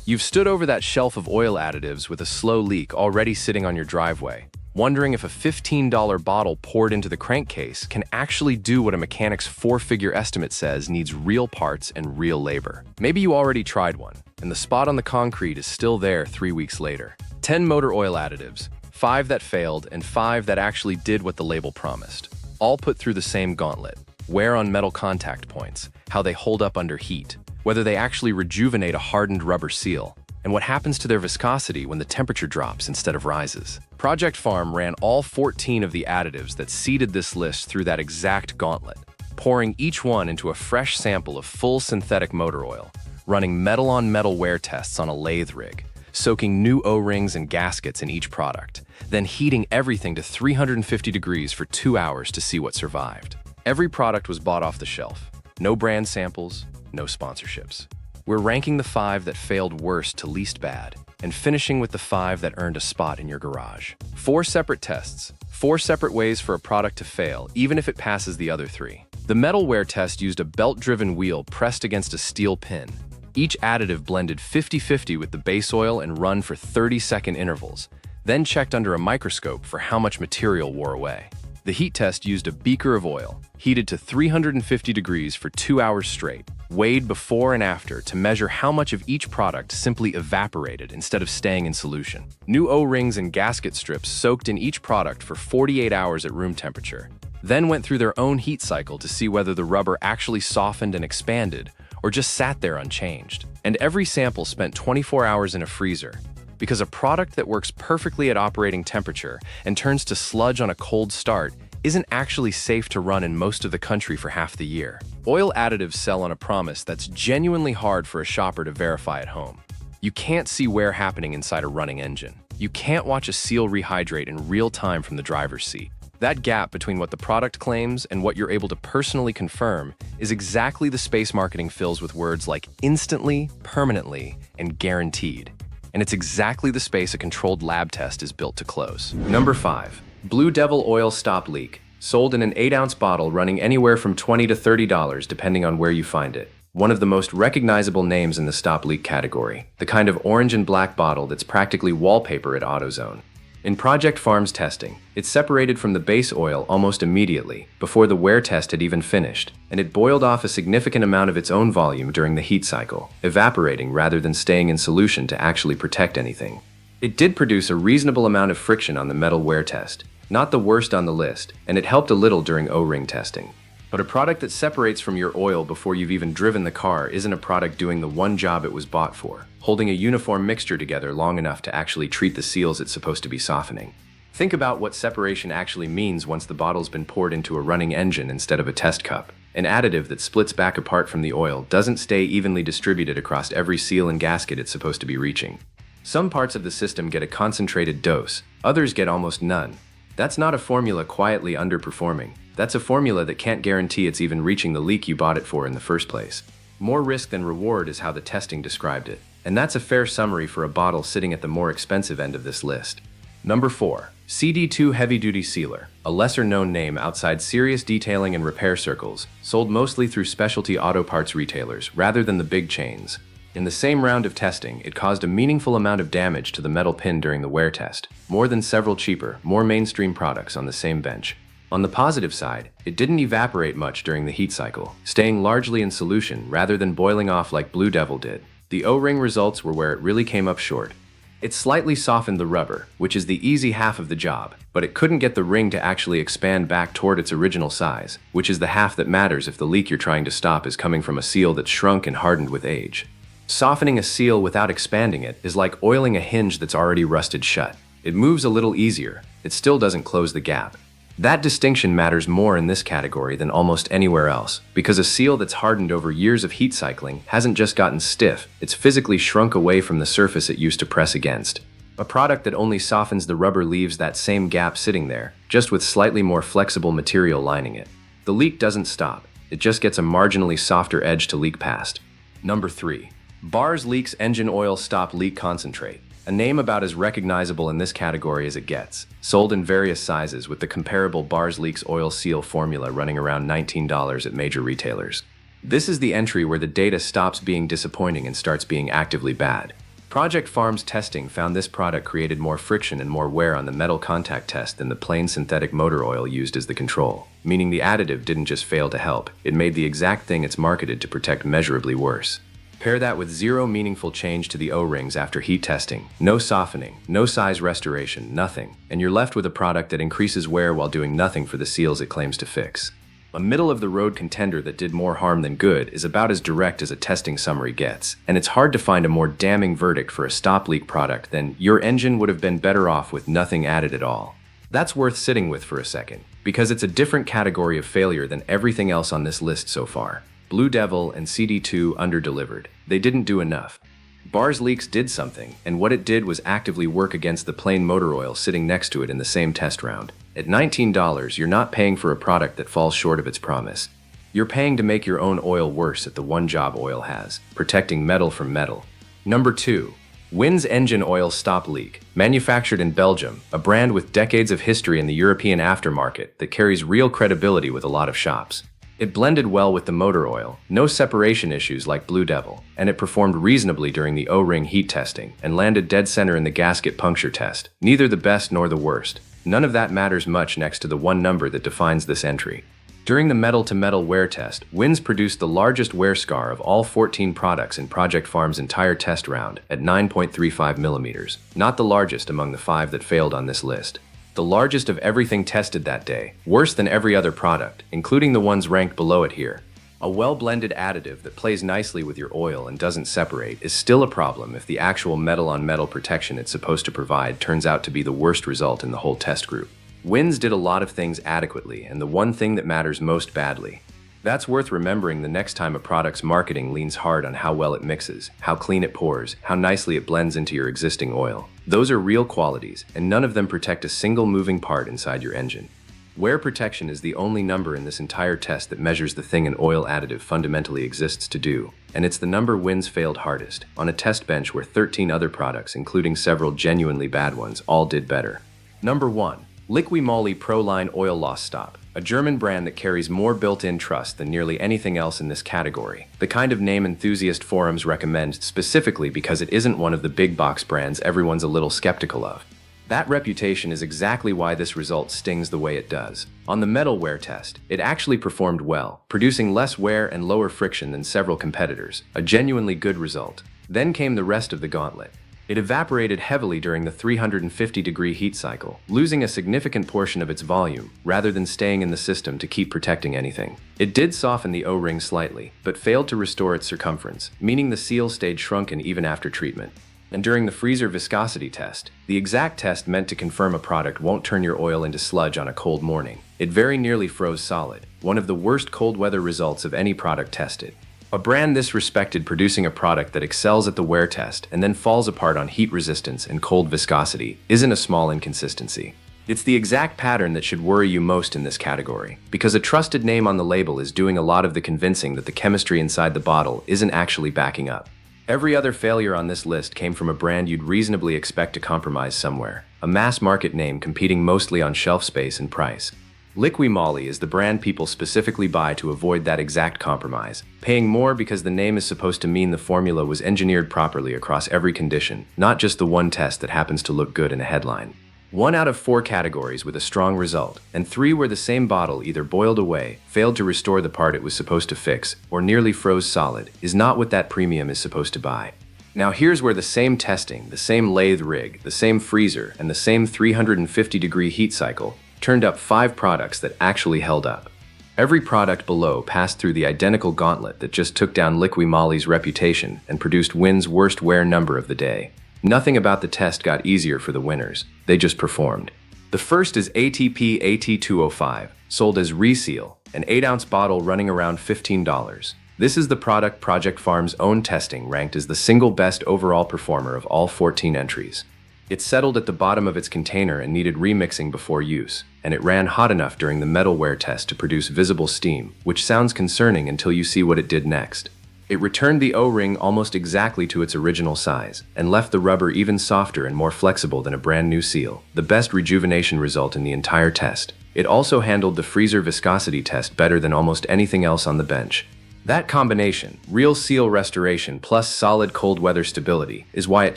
You've stood over that shelf of oil additives with a slow leak already sitting on your driveway, wondering if a $15 bottle poured into the crankcase can actually do what a mechanic's four-figure estimate says needs real parts and real labor. Maybe you already tried one, and the spot on the concrete is still there 3 weeks later. 10 motor oil additives, 5 that failed and 5 that actually did what the label promised. All put through the same gauntlet: wear on metal contact points, how they hold up under heat, whether they actually rejuvenate a hardened rubber seal, and what happens to their viscosity when the temperature drops instead of rises. Project Farm ran all 14 of the additives that seeded this list through that exact gauntlet, pouring each one into a fresh sample of full synthetic motor oil, running metal-on-metal wear tests on a lathe rig, soaking new O-rings and gaskets in each product, then heating everything to 350 degrees for 2 hours to see what survived. Every product was bought off the shelf. No brand samples, no sponsorships. We're ranking the 5 that failed worst to least bad, and finishing with the 5 that earned a spot in your garage. 4 separate tests, 4 separate ways for a product to fail, even if it passes the other 3. The metal wear test used a belt-driven wheel pressed against a steel pin. Each additive blended 50-50 with the base oil and run for 30-second intervals, then checked under a microscope for how much material wore away. The heat test used a beaker of oil, heated to 350 degrees for 2 hours straight, weighed before and after to measure how much of each product simply evaporated instead of staying in solution. New O-rings and gasket strips soaked in each product for 48 hours at room temperature, then went through their own heat cycle to see whether the rubber actually softened and expanded or just sat there unchanged. And every sample spent 24 hours in a freezer, because a product that works perfectly at operating temperature and turns to sludge on a cold start isn't actually safe to run in most of the country for half the year. Oil additives sell on a promise that's genuinely hard for a shopper to verify at home. You can't see wear happening inside a running engine. You can't watch a seal rehydrate in real time from the driver's seat. That gap between what the product claims and what you're able to personally confirm is exactly the space marketing fills with words like instantly, permanently, and guaranteed. And it's exactly the space a controlled lab test is built to close. Number 5. Blue Devil Oil Stop Leak. Sold in an 8-ounce bottle running anywhere from $20 to $30 depending on where you find it. One of the most recognizable names in the stop leak category. The kind of orange and black bottle that's practically wallpaper at AutoZone. In Project Farm's testing, it separated from the base oil almost immediately, before the wear test had even finished, and it boiled off a significant amount of its own volume during the heat cycle, evaporating rather than staying in solution to actually protect anything. It did produce a reasonable amount of friction on the metal wear test, not the worst on the list, and it helped a little during O-ring testing. But a product that separates from your oil before you've even driven the car isn't a product doing the one job it was bought for, holding a uniform mixture together long enough to actually treat the seals it's supposed to be softening. Think about what separation actually means once the bottle's been poured into a running engine instead of a test cup. An additive that splits back apart from the oil doesn't stay evenly distributed across every seal and gasket it's supposed to be reaching. Some parts of the system get a concentrated dose, others get almost none. That's not a formula quietly underperforming. That's a formula that can't guarantee it's even reaching the leak you bought it for in the first place. More risk than reward is how the testing described it. And that's a fair summary for a bottle sitting at the more expensive end of this list. Number 4. CD2 Heavy Duty Sealer, a lesser-known name outside serious detailing and repair circles, sold mostly through specialty auto parts retailers rather than the big chains. In the same round of testing, it caused a meaningful amount of damage to the metal pin during the wear test, more than several cheaper, more mainstream products on the same bench. On the positive side, it didn't evaporate much during the heat cycle, staying largely in solution rather than boiling off like Blue Devil did. The O-ring results were where it really came up short. It slightly softened the rubber, which is the easy half of the job, but it couldn't get the ring to actually expand back toward its original size, which is the half that matters if the leak you're trying to stop is coming from a seal that's shrunk and hardened with age. Softening a seal without expanding it is like oiling a hinge that's already rusted shut. It moves a little easier, it still doesn't close the gap. That distinction matters more in this category than almost anywhere else, because a seal that's hardened over years of heat cycling hasn't just gotten stiff, it's physically shrunk away from the surface it used to press against. A product that only softens the rubber leaves that same gap sitting there, just with slightly more flexible material lining it. The leak doesn't stop, it just gets a marginally softer edge to leak past. Number 3. Bars Leaks Engine Oil Stop Leak Concentrate. A name about as recognizable in this category as it gets, sold in various sizes with the comparable Bars Leaks Oil Seal formula running around $19 at major retailers. This is the entry where the data stops being disappointing and starts being actively bad. Project Farm's testing found this product created more friction and more wear on the metal contact test than the plain synthetic motor oil used as the control, meaning the additive didn't just fail to help, it made the exact thing it's marketed to protect measurably worse. Pair that with zero meaningful change to the O-rings after heat testing, no softening, no size restoration, nothing, and you're left with a product that increases wear while doing nothing for the seals it claims to fix. A middle-of-the-road contender that did more harm than good is about as direct as a testing summary gets, and it's hard to find a more damning verdict for a stop leak product than your engine would have been better off with nothing added at all. That's worth sitting with for a second, because it's a different category of failure than everything else on this list so far. Blue Devil and CD2 underdelivered. They didn't do enough. Bars Leaks did something, and what it did was actively work against the plain motor oil sitting next to it in the same test round. At $19, you're not paying for a product that falls short of its promise. You're paying to make your own oil worse at the one job oil has, protecting metal from metal. Number 2. Win's Engine Oil Stop Leak, manufactured in Belgium, a brand with decades of history in the European aftermarket that carries real credibility with a lot of shops. It blended well with the motor oil, no separation issues like Blue Devil, and it performed reasonably during the O-ring heat testing and landed dead center in the gasket puncture test, neither the best nor the worst. None of that matters much next to the one number that defines this entry. During the metal-to-metal wear test, Wins produced the largest wear scar of all 14 products in Project Farm's entire test round at 9.35 millimeters, not the largest among the 5 that failed on this list. The largest of everything tested that day, worse than every other product, including the ones ranked below it here. A well-blended additive that plays nicely with your oil and doesn't separate is still a problem if the actual metal-on-metal protection it's supposed to provide turns out to be the worst result in the whole test group. Wins did a lot of things adequately and the one thing that matters most badly. That's worth remembering the next time a product's marketing leans hard on how well it mixes, how clean it pours, how nicely it blends into your existing oil. Those are real qualities, and none of them protect a single moving part inside your engine. Wear protection is the only number in this entire test that measures the thing an oil additive fundamentally exists to do, and it's the number Wins failed hardest, on a test bench where 13 other products, including several genuinely bad ones, all did better. Number 1. Liqui-Moly Pro-Line Oil Loss Stop, a German brand that carries more built-in trust than nearly anything else in this category, the kind of name enthusiast forums recommend specifically because it isn't one of the big box brands everyone's a little skeptical of. That reputation is exactly why this result stings the way it does. On the metal wear test, it actually performed well, producing less wear and lower friction than several competitors, a genuinely good result. Then came the rest of the gauntlet. It evaporated heavily during the 350-degree heat cycle, losing a significant portion of its volume, rather than staying in the system to keep protecting anything. It did soften the O-ring slightly, but failed to restore its circumference, meaning the seal stayed shrunken even after treatment. And during the freezer viscosity test, the exact test meant to confirm a product won't turn your oil into sludge on a cold morning, it very nearly froze solid, one of the worst cold weather results of any product tested. A brand this respected producing a product that excels at the wear test and then falls apart on heat resistance and cold viscosity isn't a small inconsistency. It's the exact pattern that should worry you most in this category, because a trusted name on the label is doing a lot of the convincing that the chemistry inside the bottle isn't actually backing up. Every other failure on this list came from a brand you'd reasonably expect to compromise somewhere, a mass market name competing mostly on shelf space and price. Liqui-Moly is the brand people specifically buy to avoid that exact compromise, paying more because the name is supposed to mean the formula was engineered properly across every condition, not just the one test that happens to look good in a headline. 1 out of 4 categories with a strong result, and 3 where the same bottle either boiled away, failed to restore the part it was supposed to fix, or nearly froze solid, is not what that premium is supposed to buy. Now here's where the same testing, the same lathe rig, the same freezer, and the same 350-degree heat cycle turned up 5 products that actually held up. Every product below passed through the identical gauntlet that just took down Liqui-Moly's reputation and produced Win's worst wear number of the day. Nothing about the test got easier for the winners, they just performed. The first is ATP AT-205, sold as Reseal, an 8-ounce bottle running around $15. This is the product Project Farm's own testing ranked as the single best overall performer of all 14 entries. It settled at the bottom of its container and needed remixing before use, and it ran hot enough during the metal wear test to produce visible steam, which sounds concerning until you see what it did next. It returned the O-ring almost exactly to its original size, and left the rubber even softer and more flexible than a brand new seal, the best rejuvenation result in the entire test. It also handled the freezer viscosity test better than almost anything else on the bench. That combination, real seal restoration plus solid cold weather stability, is why it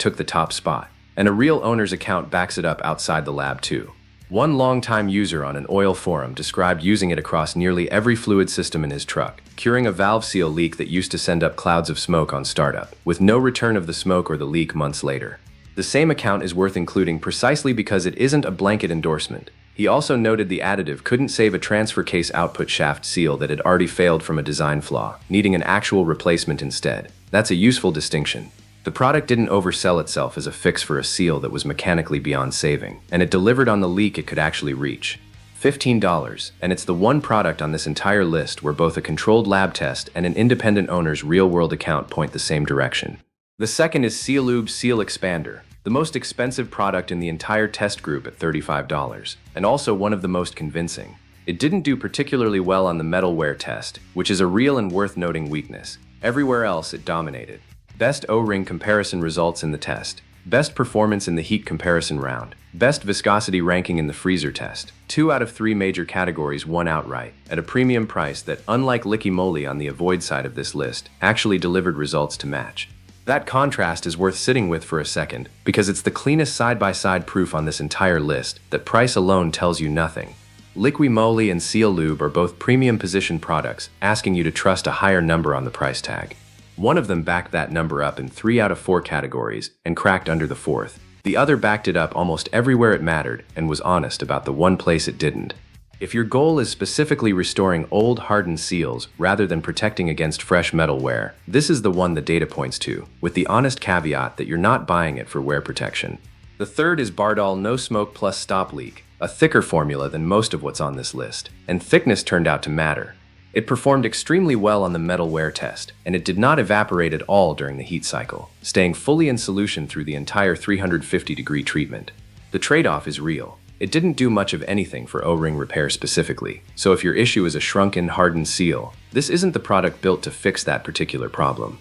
took the top spot. And a real owner's account backs it up outside the lab too. One longtime user on an oil forum described using it across nearly every fluid system in his truck, curing a valve seal leak that used to send up clouds of smoke on startup, with no return of the smoke or the leak months later. The same account is worth including precisely because it isn't a blanket endorsement. He also noted the additive couldn't save a transfer case output shaft seal that had already failed from a design flaw, needing an actual replacement instead. That's a useful distinction. The product didn't oversell itself as a fix for a seal that was mechanically beyond saving, and it delivered on the leak it could actually reach. $15, and it's the one product on this entire list where both a controlled lab test and an independent owner's real-world account point the same direction. The second is Sealube Seal Expander, the most expensive product in the entire test group at $35, and also one of the most convincing. It didn't do particularly well on the metal wear test, which is a real and worth noting weakness. Everywhere else it dominated. Best O-ring comparison results in the test, best performance in the heat comparison round, best viscosity ranking in the freezer test. 2 out of 3 major categories won outright, at a premium price that, unlike Licky Moly on the avoid side of this list, actually delivered results to match. That contrast is worth sitting with for a second, because it's the cleanest side-by-side proof on this entire list that price alone tells you nothing. Licky Moly and Sealube are both premium position products, asking you to trust a higher number on the price tag. One of them backed that number up in 3 out of 4 categories and cracked under the 4th. The other backed it up almost everywhere it mattered and was honest about the one place it didn't. If your goal is specifically restoring old, hardened seals rather than protecting against fresh metal wear, this is the one the data points to, with the honest caveat that you're not buying it for wear protection. The third is Bardol No Smoke Plus Stop Leak, a thicker formula than most of what's on this list, and thickness turned out to matter. It performed extremely well on the metal wear test, and it did not evaporate at all during the heat cycle, staying fully in solution through the entire 350-degree treatment. The trade-off is real. It didn't do much of anything for O-ring repair specifically, so if your issue is a shrunken, hardened seal, this isn't the product built to fix that particular problem.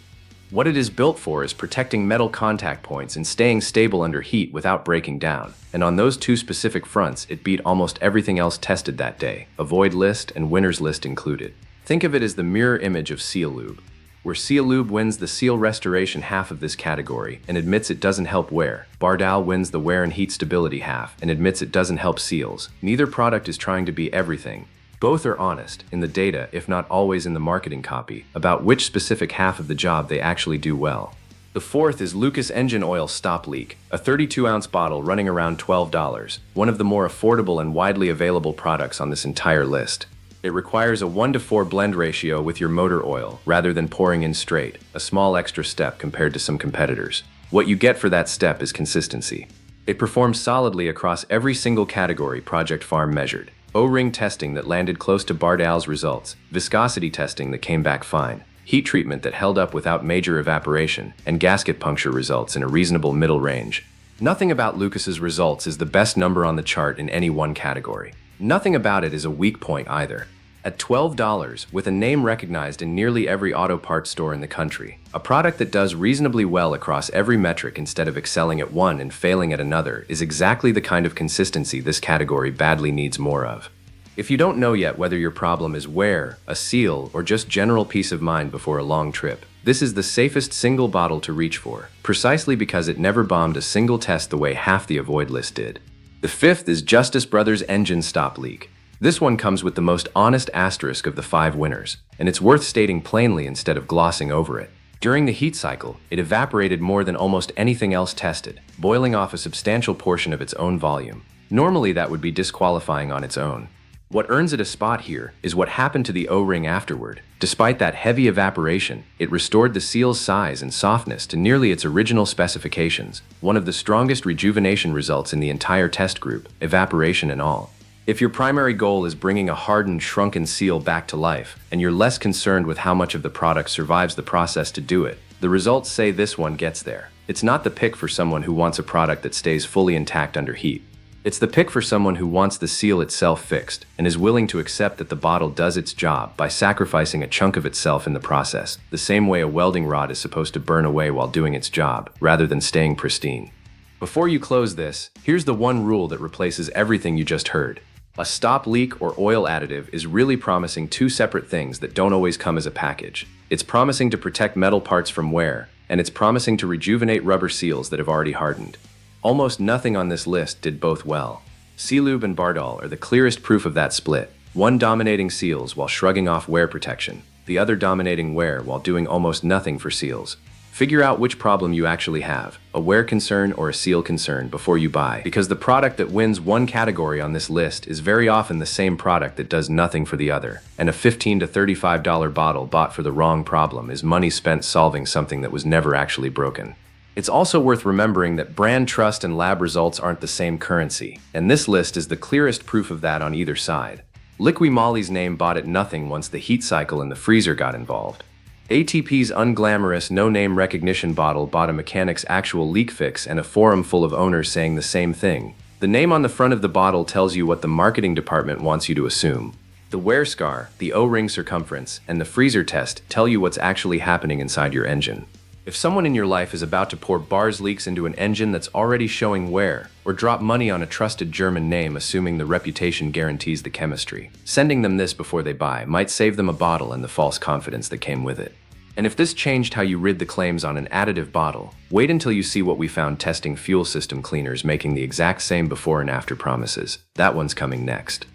What it is built for is protecting metal contact points and staying stable under heat without breaking down, and on those 2 specific fronts it beat almost everything else tested that day, avoid list and winners list included. Think of it as the mirror image of Sealube, where Sealube wins the seal restoration half of this category and admits it doesn't help wear. Bardol wins the wear and heat stability half and admits it doesn't help seals. Neither product is trying to be everything. Both are honest, in the data, if not always in the marketing copy, about which specific half of the job they actually do well. The fourth is Lucas Engine Oil Stop Leak, a 32-ounce bottle running around $12, one of the more affordable and widely available products on this entire list. It requires a 1:4 blend ratio with your motor oil, rather than pouring in straight, a small extra step compared to some competitors. What you get for that step is consistency. It performs solidly across every single category Project Farm measured. O-ring testing that landed close to Bardol's results, viscosity testing that came back fine, heat treatment that held up without major evaporation, and gasket puncture results in a reasonable middle range. Nothing about Lucas's results is the best number on the chart in any one category. Nothing about it is a weak point either. At $12, with a name recognized in nearly every auto parts store in the country, a product that does reasonably well across every metric instead of excelling at one and failing at another is exactly the kind of consistency this category badly needs more of. If you don't know yet whether your problem is wear, a seal, or just general peace of mind before a long trip, this is the safest single bottle to reach for, precisely because it never bombed a single test the way half the avoid list did. The fifth is Justice Brothers Engine Stop Leak. This one comes with the most honest asterisk of the 5 winners, and it's worth stating plainly instead of glossing over it. During the heat cycle, it evaporated more than almost anything else tested, boiling off a substantial portion of its own volume. Normally that would be disqualifying on its own. What earns it a spot here is what happened to the O-ring afterward. Despite that heavy evaporation, it restored the seal's size and softness to nearly its original specifications, one of the strongest rejuvenation results in the entire test group, evaporation and all. If your primary goal is bringing a hardened, shrunken seal back to life, and you're less concerned with how much of the product survives the process to do it, the results say this one gets there. It's not the pick for someone who wants a product that stays fully intact under heat. It's the pick for someone who wants the seal itself fixed and is willing to accept that the bottle does its job by sacrificing a chunk of itself in the process, the same way a welding rod is supposed to burn away while doing its job, rather than staying pristine. Before you close this, here's the one rule that replaces everything you just heard. A stop leak or oil additive is really promising two separate things that don't always come as a package. It's promising to protect metal parts from wear, and it's promising to rejuvenate rubber seals that have already hardened. Almost nothing on this list did both well. Sealube and Bardol are the clearest proof of that split, one dominating seals while shrugging off wear protection, the other dominating wear while doing almost nothing for seals. Figure out which problem you actually have, a wear concern or a seal concern, before you buy, because the product that wins one category on this list is very often the same product that does nothing for the other, and a $15 to $35 bottle bought for the wrong problem is money spent solving something that was never actually broken. It's also worth remembering that brand trust and lab results aren't the same currency, and this list is the clearest proof of that on either side. Liqui Moly's name bought it nothing once the heat cycle in the freezer got involved. ATP's unglamorous no-name recognition bottle bought a mechanic's actual leak fix and a forum full of owners saying the same thing. The name on the front of the bottle tells you what the marketing department wants you to assume. The wear scar, the O-ring circumference, and the freezer test tell you what's actually happening inside your engine. If someone in your life is about to pour bars leaks into an engine that's already showing wear, or drop money on a trusted German name assuming the reputation guarantees the chemistry, sending them this before they buy might save them a bottle and the false confidence that came with it. And if this changed how you read the claims on an additive bottle, wait until you see what we found testing fuel system cleaners making the exact same before and after promises. That one's coming next.